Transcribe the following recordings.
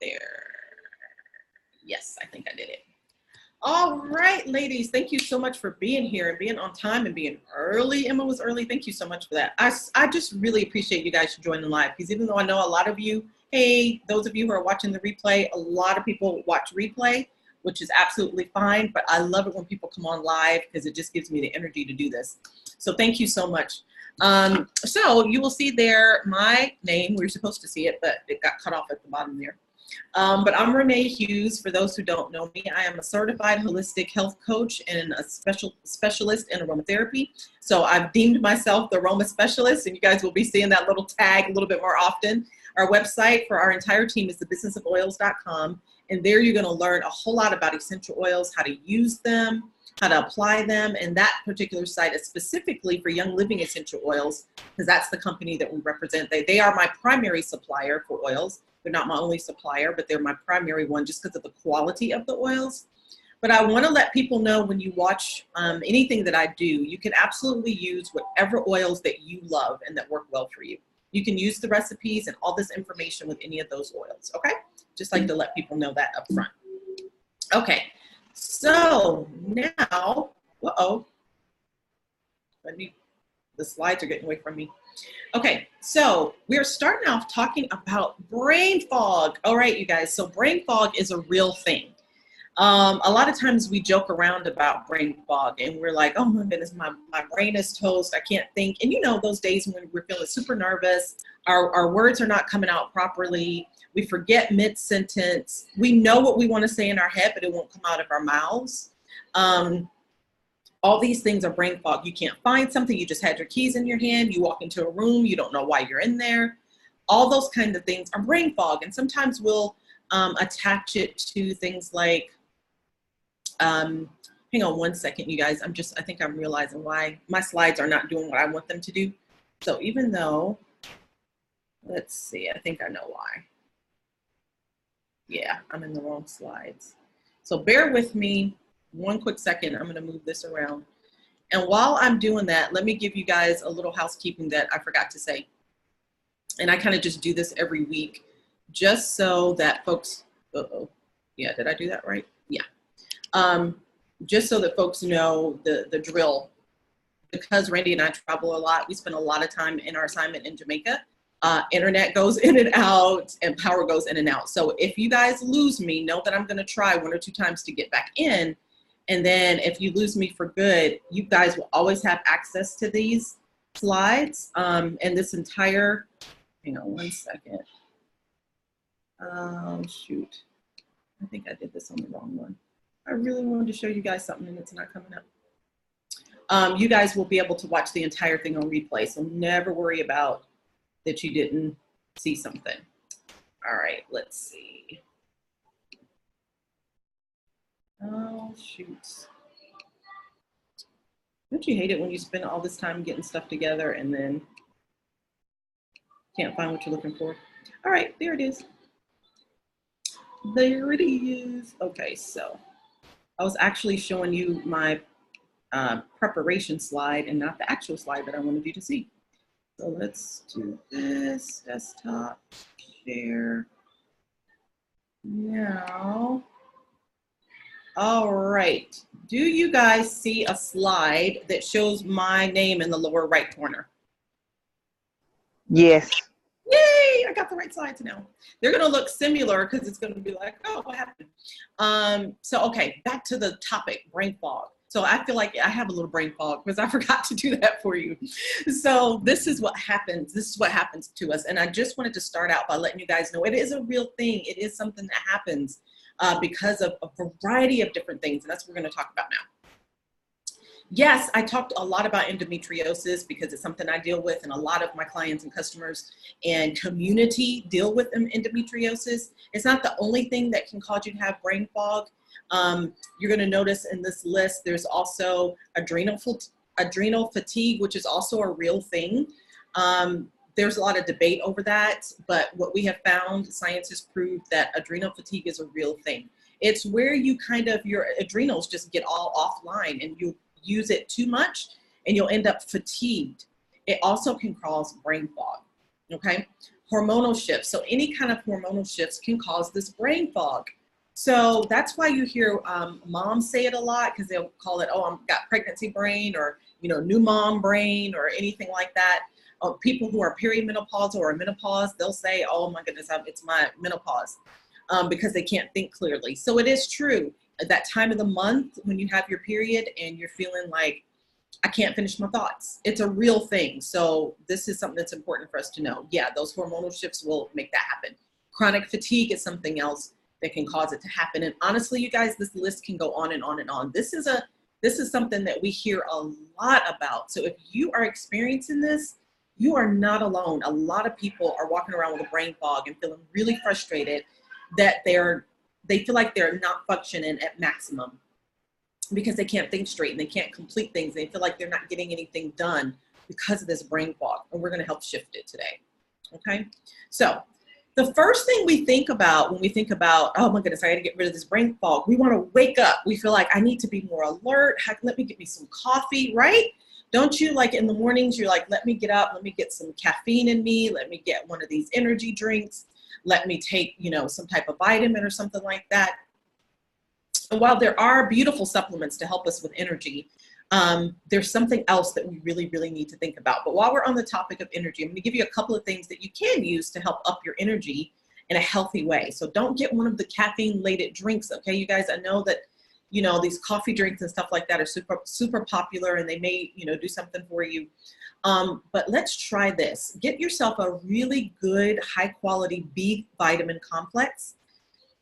there. Yes, I think I did it. All right, ladies, thank you so much for being here and being on time and being early. Emma was early. Thank you so much for that. I just really appreciate you guys joining live, because even though I know a lot of you, hey, those of you who are watching the replay, a lot of people watch replay, which is absolutely fine, but I love it when people come on live because it just gives me the energy to do this. So thank you so much. So you will see there my name. We were supposed to see it, but it got cut off at the bottom there. But I'm Renèe Hughes. For those who don't know me, I am a certified holistic health coach and a specialist in aromatherapy. So I've deemed myself the Aromaspecialist, and you guys will be seeing that little tag a little bit more often. Our website for our entire team is thebusinessofoils.com, and there you're going to learn a whole lot about essential oils, how to use them, how to apply them, and that particular site is specifically for Young Living essential oils, because that's the company that we represent. They are my primary supplier for oils. They're not my only supplier, but they're my primary one just because of the quality of the oils. But I want to let people know, when you watch anything that I do, you can absolutely use whatever oils that you love and that work well for you. You can use the recipes and all this information with any of those oils, okay? Just like to let people know that up front. Okay, so now, the slides are getting away from me. Okay, so we're starting off talking about brain fog. All right, you guys, so brain fog is a real thing. A lot of times we joke around about brain fog and we're like, oh my goodness, my brain is toast, I can't think. And you know, those days when we're feeling super nervous, our words are not coming out properly, we forget mid-sentence, we know what we want to say in our head, but it won't come out of our mouths. All these things are brain fog. You can't find something, you just had your keys in your hand, you walk into a room, you don't know why you're in there. All those kinds of things are brain fog. And sometimes we'll attach it to things like, hang on one second, you guys. I think I'm realizing why my slides are not doing what I want them to do. So even though, let's see, I think I know why. Yeah, I'm in the wrong slides. So bear with me one quick second. I'm going to move this around. And while I'm doing that, let me give you guys a little housekeeping that I forgot to say. And I kind of just do this every week, just so that folks, yeah, did I do that right? Yeah. Just so that folks know the drill. Because Randy and I travel a lot, we spend a lot of time in our assignment in Jamaica. Internet goes in and out and power goes in and out. So if you guys lose me, know that I'm going to try 1 or 2 times to get back in. And then if you lose me for good, you guys will always have access to these slides. And this entire, hang on one second. Oh, shoot. I think I did this on the wrong one. I really wanted to show you guys something and it's not coming up. You guys will be able to watch the entire thing on replay. So never worry about that you didn't see something. All right, let's see. Oh, shoot. Don't you hate it when you spend all this time getting stuff together and then can't find what you're looking for? All right, there it is. There it is. Okay, so I was actually showing you my preparation slide and not the actual slide that I wanted you to see. So let's do this, desktop, share. Now, all right. Do you guys see a slide that shows my name in the lower right corner? Yes. Yay, I got the right slides now. They're gonna look similar because it's gonna be like, oh, what happened? So, okay, back to the topic, brain fog. So I feel like I have a little brain fog because I forgot to do that for you. So this is what happens. This is what happens to us. And I just wanted to start out by letting you guys know it is a real thing. It is something that happens because of a variety of different things. And that's what we're going to talk about now. Yes, I talked a lot about endometriosis because it's something I deal with, and a lot of my clients and customers and community deal with endometriosis. It's not the only thing that can cause you to have brain fog. You're going to notice in this list, there's also adrenal fatigue, which is also a real thing. There's a lot of debate over that, but what we have found, science has proved that adrenal fatigue is a real thing. It's where you kind of, your adrenals just get all offline and you use it too much and you'll end up fatigued. It also can cause brain fog, okay? hormonal shifts. So any kind of hormonal shifts can cause this brain fog. So that's why you hear moms say it a lot, because they'll call it, oh, I've got pregnancy brain, or, you know, new mom brain, or anything like that. People who are perimenopausal or menopause, they'll say, oh my goodness, it's my menopause, because they can't think clearly. So it is true at that time of the month when you have your period and you're feeling like, I can't finish my thoughts. It's a real thing. So this is something that's important for us to know. Yeah, those hormonal shifts will make that happen. Chronic fatigue is something else that can cause it to happen. And honestly, you guys, this list can go on and on and on. This is something that we hear a lot about. So if you are experiencing this, you are not alone. A lot of people are walking around with a brain fog and feeling really frustrated that they feel like they're not functioning at maximum because they can't think straight and they can't complete things. They feel like they're not getting anything done because of this brain fog. And we're going to help shift it today. Okay. So the first thing we think about when we think about, oh my goodness, I got to get rid of this brain fog. We want to wake up. We feel like I need to be more alert. Heck, let me get me some coffee, right? Don't you, like in the mornings, you're like, let me get up, let me get some caffeine in me, let me get one of these energy drinks, let me take, you know, some type of vitamin or something like that. And while there are beautiful supplements to help us with energy, there's something else that we really, really need to think about. But while we're on the topic of energy, I'm going to give you a couple of things that you can use to help up your energy in a healthy way. So don't get one of the caffeine-laden drinks, okay, you guys? I know that, you know, these coffee drinks and stuff like that are super, super popular, and they may, you know, do something for you. But let's try this. Get yourself a really good, high-quality B vitamin complex.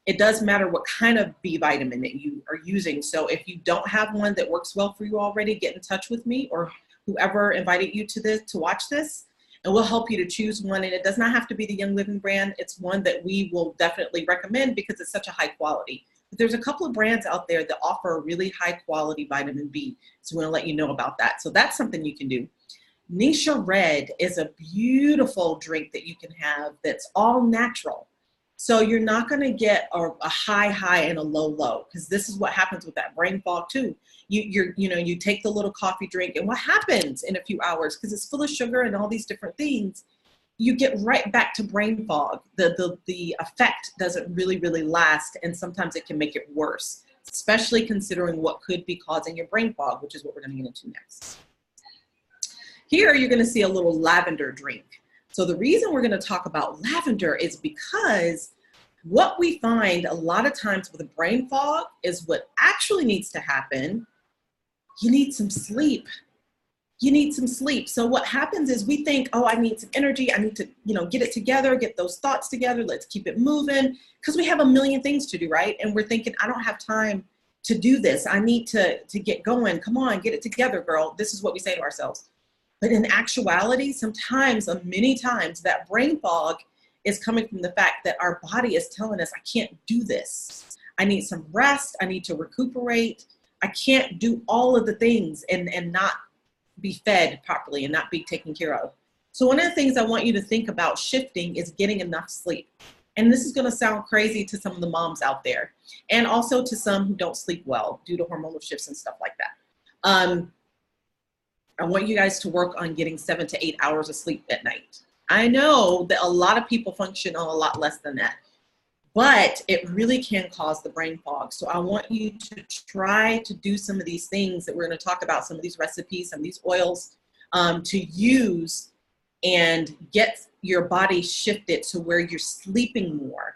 It does matter what kind of B vitamin that you are using. So if you don't have one that works well for you already, get in touch with me or whoever invited you to watch this, and we'll help you to choose one. And it does not have to be the Young Living brand. It's one that we will definitely recommend because it's such a high quality. But there's a couple of brands out there that offer a really high quality vitamin B. So we're gonna let you know about that. So that's something you can do. Nisha Red is a beautiful drink that you can have that's all natural. So you're not going to get a high and a low, because this is what happens with that brain fog too. You take the little coffee drink, and what happens in a few hours, because it's full of sugar and all these different things, you get right back to brain fog. The effect doesn't really last, and sometimes it can make it worse, especially considering what could be causing your brain fog, which is what we're going to get into next. Here you're going to see a little lavender drink. So the reason we're going to talk about lavender is because what we find a lot of times with a brain fog is what actually needs to happen. You need some sleep. You need some sleep. So what happens is we think, oh, I need some energy. I need to, you know, get it together, get those thoughts together. Let's keep it moving, because we have a million things to do, right? And we're thinking, I don't have time to do this. I need to get going. Come on, get it together, girl. This is what we say to ourselves. But in actuality, sometimes, many times, that brain fog is coming from the fact that our body is telling us, I can't do this. I need some rest. I need to recuperate. I can't do all of the things and not be fed properly and not be taken care of. So one of the things I want you to think about shifting is getting enough sleep. And this is going to sound crazy to some of the moms out there, and also to some who don't sleep well due to hormonal shifts and stuff like that. I want you guys to work on getting 7 to 8 hours of sleep at night. I know that a lot of people function on a lot less than that, but it really can cause the brain fog. So I want you to try to do some of these things that we're going to talk about, some of these recipes, some of these oils to use and get your body shifted to where you're sleeping more.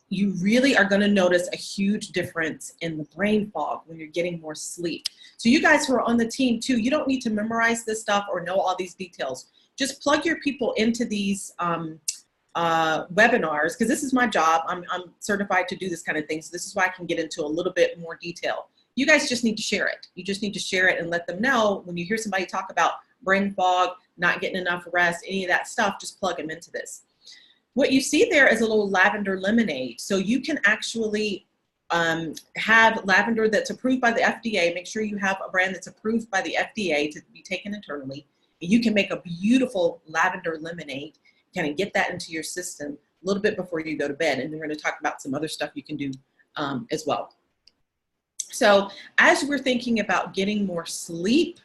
You really are going to notice a huge difference in the brain fog when you're getting more sleep. So you guys who are on the team too, you don't need to memorize this stuff or know all these details. Just plug your people into these webinars, because this is my job. I'm certified to do this kind of thing. So this is why I can get into a little bit more detail. You guys just need to share it. You just need to share it and let them know when you hear somebody talk about brain fog, not getting enough rest, any of that stuff, just plug them into this. What you see there is a little lavender lemonade. So you can actually have lavender that's approved by the FDA. Make sure you have a brand that's approved by the FDA to be taken internally. And you can make a beautiful lavender lemonade, kind of get that into your system a little bit before you go to bed. And we're going to talk about some other stuff you can do as well. So as we're thinking about getting more sleep,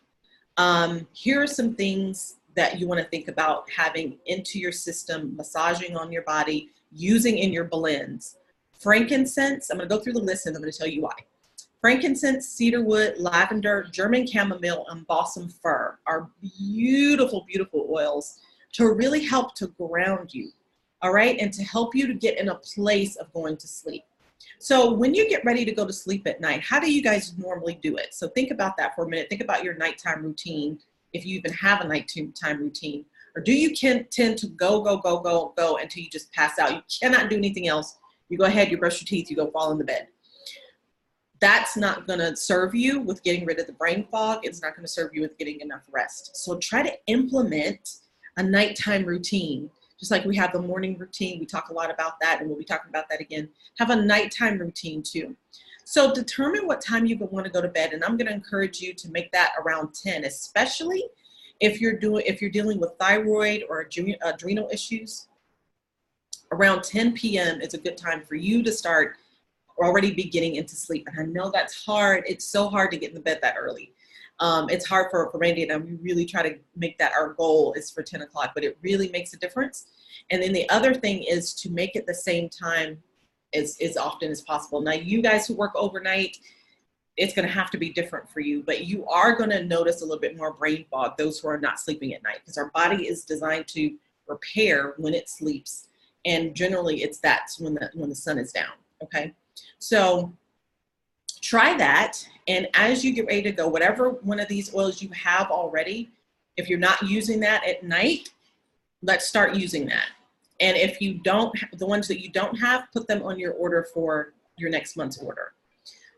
here are some things that you want to think about having into your system, massaging on your body, using in your blends. Frankincense, I'm going to go through the list and I'm going to tell you why. Frankincense, cedarwood, lavender, German chamomile, and balsam fir are beautiful, beautiful oils to really help to ground you, all right, and to help you to get in a place of going to sleep. So when you get ready to go to sleep at night, how do you guys normally do it? So think about that for a minute. Think about your nighttime routine, if you even have a nighttime routine. Or do you tend to go until you just pass out? You cannot do anything else. You go ahead, you brush your teeth, you go fall in the bed. That's not going to serve you with getting rid of the brain fog. It's not going to serve you with getting enough rest. So try to implement a nighttime routine. Just like we have the morning routine, we talk a lot about that, and we'll be talking about that again. Have a nighttime routine too. So determine what time you want to go to bed, and I'm going to encourage you to make that around 10, especially if you're dealing with thyroid or adrenal issues. Around 10 p.m. is a good time for you to start already be getting into sleep. And I know that's hard. It's so hard to get in the bed that early. It's hard for Randy and I. We really try to make that our goal is for 10 o'clock, but it really makes a difference. And then the other thing is to make it the same time as often as possible. Now, you guys who work overnight, it's going to have to be different for you, but you are going to notice a little bit more brain fog, those who are not sleeping at night, because our body is designed to repair when it sleeps. And generally that's when the sun is down. Okay. So try that. And as you get ready to go, whatever one of these oils you have already, if you're not using that at night, let's start using that. And if you don't, the ones that you don't have, put them on your order for your next month's order.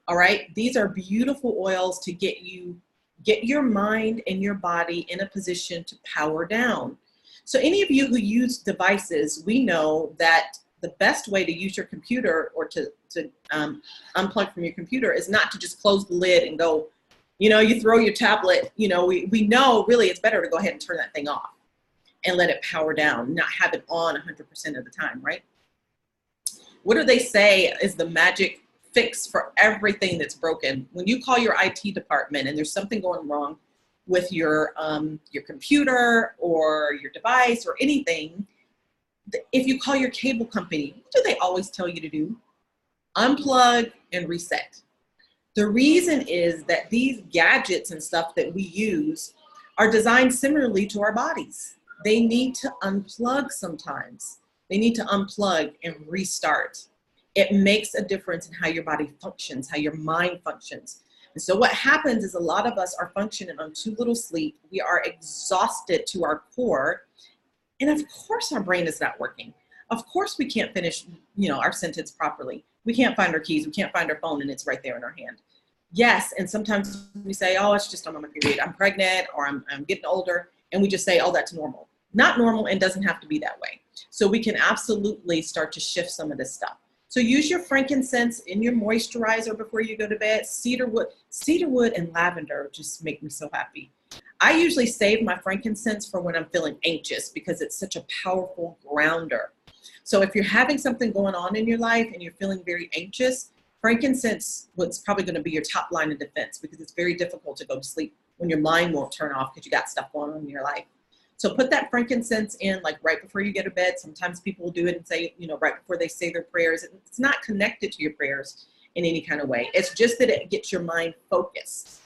All right. These are beautiful oils to get your mind and your body in a position to power down. So any of you who use devices, we know that the best way to use your computer or to unplug from your computer is not to just close the lid and go, you throw your tablet, we know really it's better to go ahead and turn that thing off and let it power down, not have it on 100% of the time, right? What do they say is the magic fix for everything that's broken? When you call your IT department and there's something going wrong with your computer or your device or anything, if you call your cable company, what do they always tell you to do? Unplug and reset. The reason is that these gadgets and stuff that we use are designed similarly to our bodies. They need to unplug sometimes. They need to unplug and restart. It makes a difference in how your body functions, how your mind functions. And so what happens is a lot of us are functioning on too little sleep. We are exhausted to our core. And of course our brain is not working. Of course we can't finish, our sentence properly. We can't find our keys. We can't find our phone, and it's right there in our hand. Yes, and sometimes we say, oh, it's just I'm on my period. I'm pregnant, or I'm getting older. And we just say, oh, that's normal. Not normal, and doesn't have to be that way. So we can absolutely start to shift some of this stuff. So use your frankincense in your moisturizer before you go to bed. Cedarwood and lavender just make me so happy. I usually save my frankincense for when I'm feeling anxious because it's such a powerful grounder. So if you're having something going on in your life and you're feeling very anxious, frankincense was probably going to be your top line of defense, because it's very difficult to go to sleep when your mind won't turn off because you got stuff going on in your life. So put that frankincense in like right before you get to bed. Sometimes people will do it and say, right before they say their prayers. It's not connected to your prayers in any kind of way. It's just that it gets your mind focused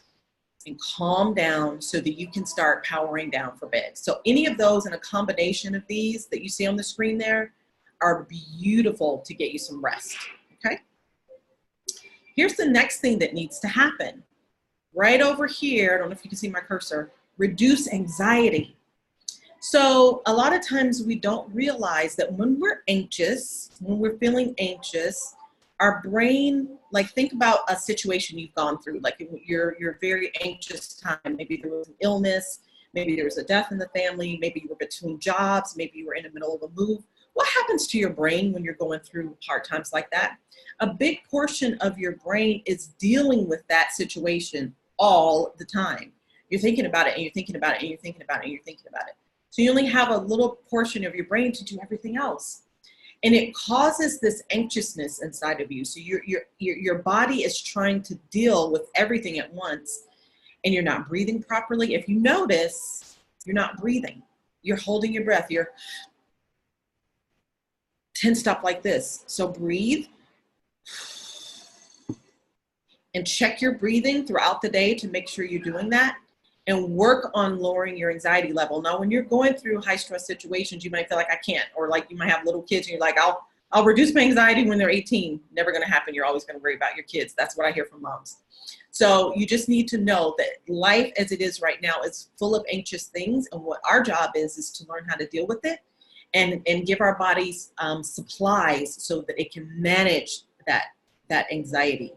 and calm down so that you can start powering down for bed. So any of those and a combination of these that you see on the screen there are beautiful to get you some rest, okay? Here's the next thing that needs to happen. Right over here, I don't know if you can see my cursor, reduce anxiety. So a lot of times we don't realize that when we're anxious, when we're feeling anxious, our brain, like think about a situation you've gone through, like you're very anxious time. Maybe there was an illness, maybe there was a death in the family, maybe you were between jobs, maybe you were in the middle of a move. What happens to your brain when you're going through hard times like that? A big portion of your brain is dealing with that situation all the time. You're thinking about it and you're thinking about it and you're thinking about it and you're thinking about it. So you only have a little portion of your brain to do everything else. And it causes this anxiousness inside of you. So your body is trying to deal with everything at once, and you're not breathing properly. If you notice, You're not breathing. You're holding your breath. You're tensed up like this. So breathe and check your breathing throughout the day to make sure you're doing that, and work on lowering your anxiety level. Now, when you're going through high stress situations, you might feel like I can't, or like you might have little kids and you're like, I'll reduce my anxiety when they're 18. Never gonna happen. You're always gonna worry about your kids. That's what I hear from moms. So you just need to know that life as it is right now is full of anxious things. And what our job is to learn how to deal with it and give our bodies supplies so that it can manage that anxiety.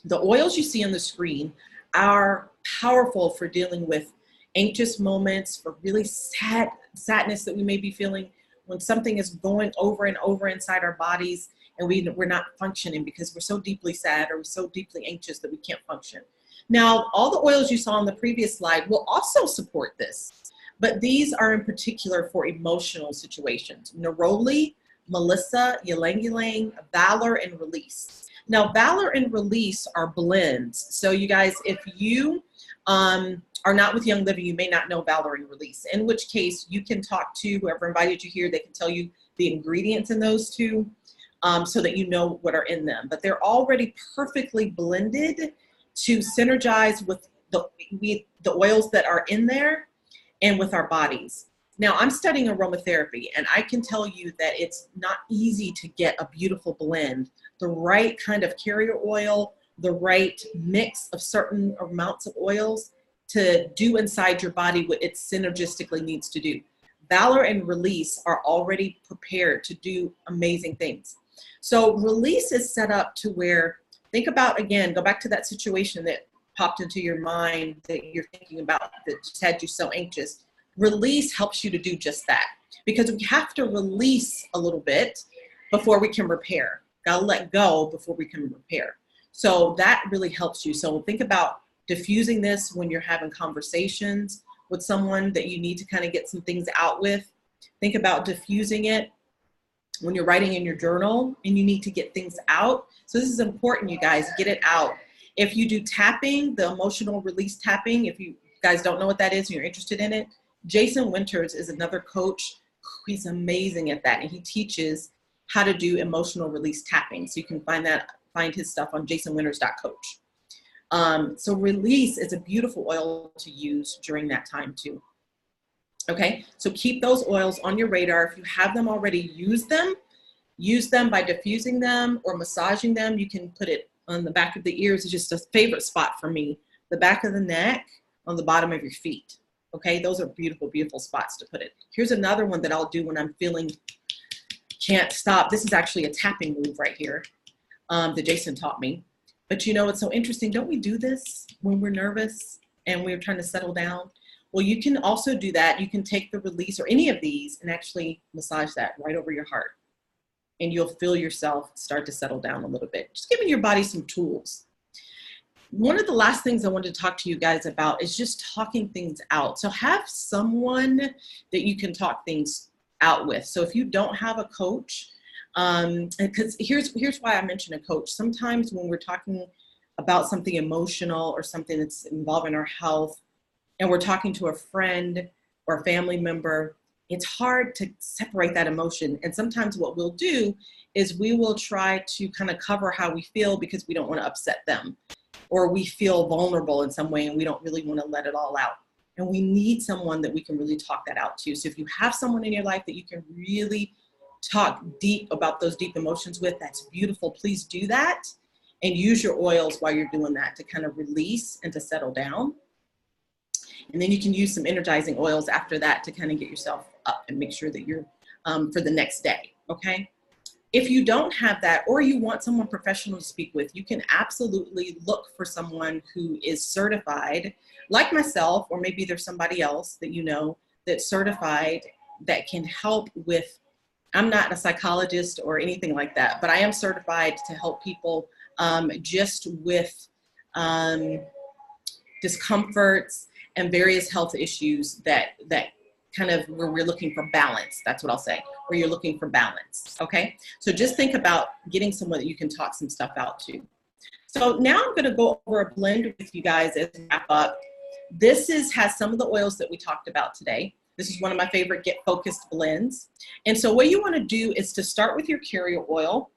The oils you see on the screen are powerful for dealing with anxious moments, for really sadness that we may be feeling when something is going over and over inside our bodies and we're not functioning because we're so deeply sad or we're so deeply anxious that we can't function. Now, all the oils you saw on the previous slide will also support this, but these are in particular for emotional situations. Neroli, Melissa, Ylang Ylang, Valor, and Release. Now, Valor and Release are blends. So you guys, if you are not with Young Living, you may not know Valor and Release, in which case you can talk to whoever invited you here. They can tell you the ingredients in those two so that you know what are in them. But they're already perfectly blended to synergize with the oils that are in there and with our bodies. Now, I'm studying aromatherapy, and I can tell you that it's not easy to get a beautiful blend, the right kind of carrier oil, the right mix of certain amounts of oils to do inside your body what it synergistically needs to do. Valor and Release are already prepared to do amazing things. So Release is set up to where, think about, again, go back to that situation that popped into your mind that you're thinking about that just had you so anxious. Release helps you to do just that, because we have to release a little bit before we can repair. Gotta let go before we can repair. So that really helps you. So think about diffusing this when you're having conversations with someone that you need to kind of get some things out with. Think about diffusing it when you're writing in your journal and you need to get things out. So this is important, you guys, get it out. If you do tapping, the emotional release tapping, if you guys don't know what that is and you're interested in it, Jason Winters is another coach. He's amazing at that, and he teaches how to do emotional release tapping. So you can find his stuff on jasonwinters.coach. So Release is a beautiful oil to use during that time too. Okay, so keep those oils on your radar. If you have them already, use them by diffusing them or massaging them. You can put it on the back of the ears. It's just a favorite spot for me. The back of the neck, on the bottom of your feet. Okay, those are beautiful, beautiful spots to put it. Here's another one that I'll do when I'm feeling can't stop. This is actually a tapping move right here that Jason taught me. But you know, it's so interesting. Don't we do this when we're nervous and we're trying to settle down? Well, you can also do that. You can take the Release or any of these and actually massage that right over your heart. And you'll feel yourself start to settle down a little bit. Just giving your body some tools. One of the last things I wanted to talk to you guys about is just talking things out. So have someone that you can talk things out with. So if you don't have a coach, because here's why I mentioned a coach. Sometimes when we're talking about something emotional or something that's involving our health, and we're talking to a friend or a family member, it's hard to separate that emotion. And sometimes what we'll do is we will try to kind of cover how we feel because we don't want to upset them, or we feel vulnerable in some way and we don't really want to let it all out. And we need someone that we can really talk that out to. So if you have someone in your life that you can really talk deep about those deep emotions with, that's beautiful. Please do that and use your oils while you're doing that to kind of release and to settle down. And then you can use some energizing oils after that to kind of get yourself up and make sure that you're for the next day, okay? If you don't have that, or you want someone professional to speak with, you can absolutely look for someone who is certified, like myself, or maybe there's somebody else that you know that's certified that can help with, I'm not a psychologist or anything like that, but I am certified to help people just with discomforts and various health issues that kind of where we're looking for balance. That's what I'll say, where you're looking for balance, okay? So just think about getting someone that you can talk some stuff out to. So now I'm gonna go over a blend with you guys as we wrap up. Has some of the oils that we talked about today. This is one of my favorite Get Focused blends. And so what you want to do is to start with your carrier oil.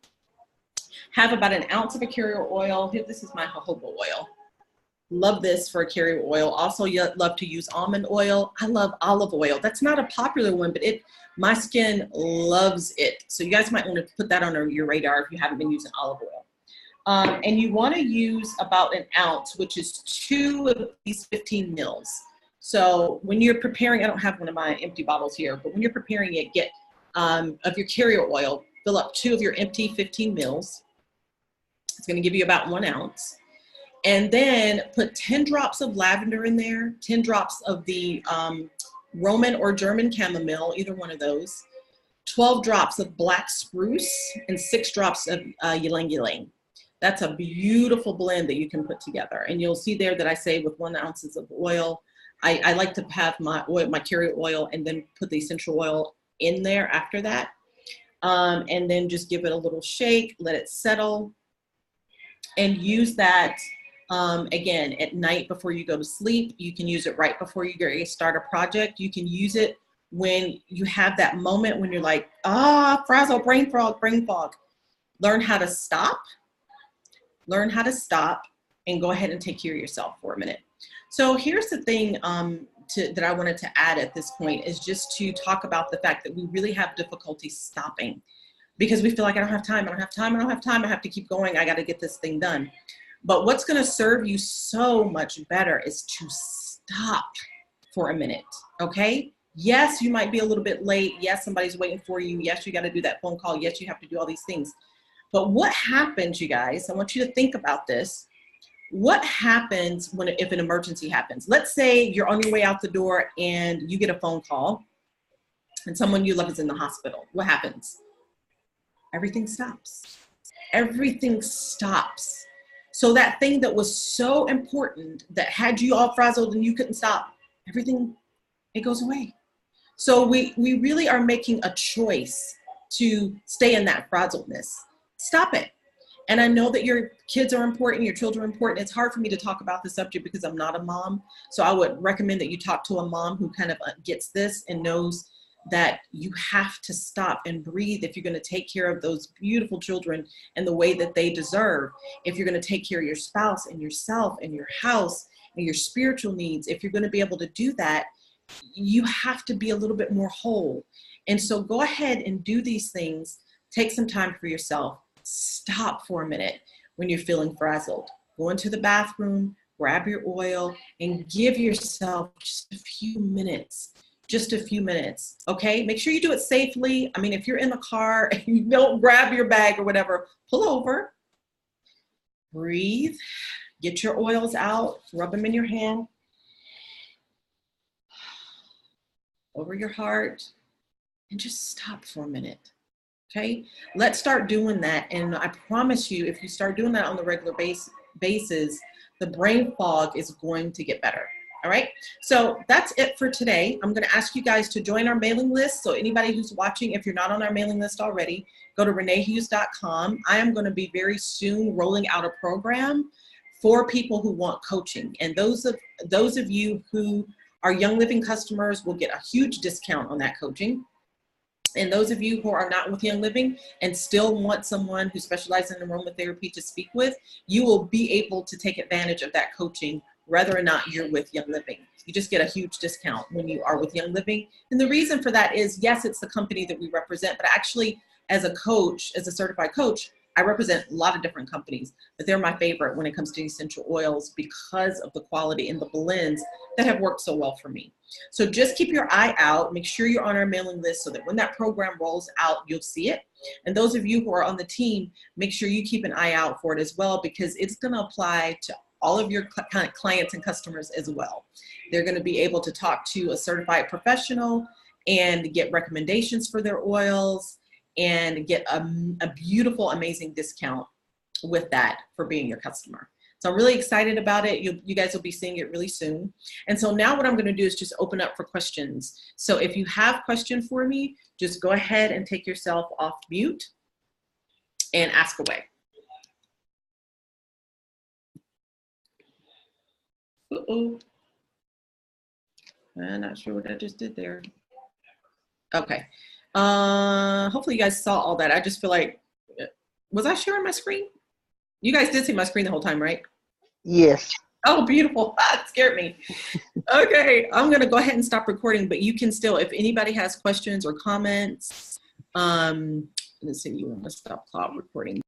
Have about an ounce of a carrier oil. Here, this is my jojoba oil. Love this for a carrier oil. Also, you love to use almond oil. I love olive oil. That's not a popular one, but my skin loves it. So you guys might want to put that on your radar if you haven't been using olive oil. And you want to use about an ounce, which is 2 of these 15 mils. So when you're preparing, I don't have one of my empty bottles here, but when you're preparing it, get of your carrier oil, fill up 2 of your empty 15 mils. It's going to give you about 1 ounce. And then put 10 drops of lavender in there, 10 drops of the Roman or German chamomile, either one of those, 12 drops of black spruce, and 6 drops of ylang ylang. That's a beautiful blend that you can put together. And you'll see there that I say with 1 ounce of oil. I like to have my carrier oil and then put the essential oil in there after that. And then just give it a little shake, let it settle, and use that again at night before you go to sleep. You can use it right before you start a project. You can use it when you have that moment when you're like, frazzle, brain fog. Learn how to stop. Learn how to stop and go ahead and take care of yourself for a minute. So here's the thing that I wanted to add at this point is just to talk about the fact that we really have difficulty stopping because we feel like I don't have time, I have to keep going, I got to get this thing done. But what's going to serve you so much better is to stop for a minute, okay? Yes, you might be a little bit late. Yes, somebody's waiting for you. Yes, you got to do that phone call. Yes, you have to do all these things. But what happens, you guys, I want you to think about this. What happens if an emergency happens? Let's say you're on your way out the door and you get a phone call and someone you love is in the hospital. What happens? Everything stops. Everything stops. So that thing that was so important that had you all frazzled and you couldn't stop, everything, it goes away. So we really are making a choice to stay in that frazzledness. Stop it. And I know that your kids are important, your children are important. It's hard for me to talk about this subject because I'm not a mom. So I would recommend that you talk to a mom who kind of gets this and knows that you have to stop and breathe if you're going to take care of those beautiful children in the way that they deserve. If you're going to take care of your spouse and yourself and your house and your spiritual needs, if you're going to be able to do that, you have to be a little bit more whole. And so go ahead and do these things. Take some time for yourself. Stop for a minute when you're feeling frazzled. Go into the bathroom, grab your oil, and give yourself just a few minutes. Just a few minutes, okay? Make sure you do it safely. I mean, if you're in the car and you don't grab your bag or whatever, pull over, breathe, get your oils out, rub them in your hand, over your heart, and just stop for a minute. Okay, let's start doing that. And I promise you, if you start doing that on the regular basis, the brain fog is going to get better. All right, so that's it for today. I'm going to ask you guys to join our mailing list. So anybody who's watching, if you're not on our mailing list already, go to reneehughes.com. I am going to be very soon rolling out a program for people who want coaching. And those of you who are Young Living customers will get a huge discount on that coaching. And those of you who are not with Young Living and still want someone who specializes in aromatherapy to speak with, you will be able to take advantage of that coaching whether or not you're with Young Living. You just get a huge discount when you are with Young Living. And the reason for that is, yes, it's the company that we represent, but actually as a coach, as a certified coach, I represent a lot of different companies, but they're my favorite when it comes to essential oils because of the quality and the blends that have worked so well for me. So just keep your eye out. Make sure you're on our mailing list so that when that program rolls out, you'll see it. And those of you who are on the team, make sure you keep an eye out for it as well, because it's going to apply to all of your clients and customers as well. They're going to be able to talk to a certified professional and get recommendations for their oils and get a beautiful, amazing discount with that for being your customer. So I'm really excited about it. You guys will be seeing it really soon. And so now what I'm going to do is just open up for questions. So if you have a question for me, just go ahead and take yourself off mute and ask away. Uh-oh. I'm not sure what I just did there. Okay. Hopefully you guys saw all that. I just feel like, was I sharing my screen? You guys did see my screen the whole time, right? Yes. Oh, beautiful. That scared me. Okay, I'm going to go ahead and stop recording, but you can still, if anybody has questions or comments, let's see, you want to stop cloud recording.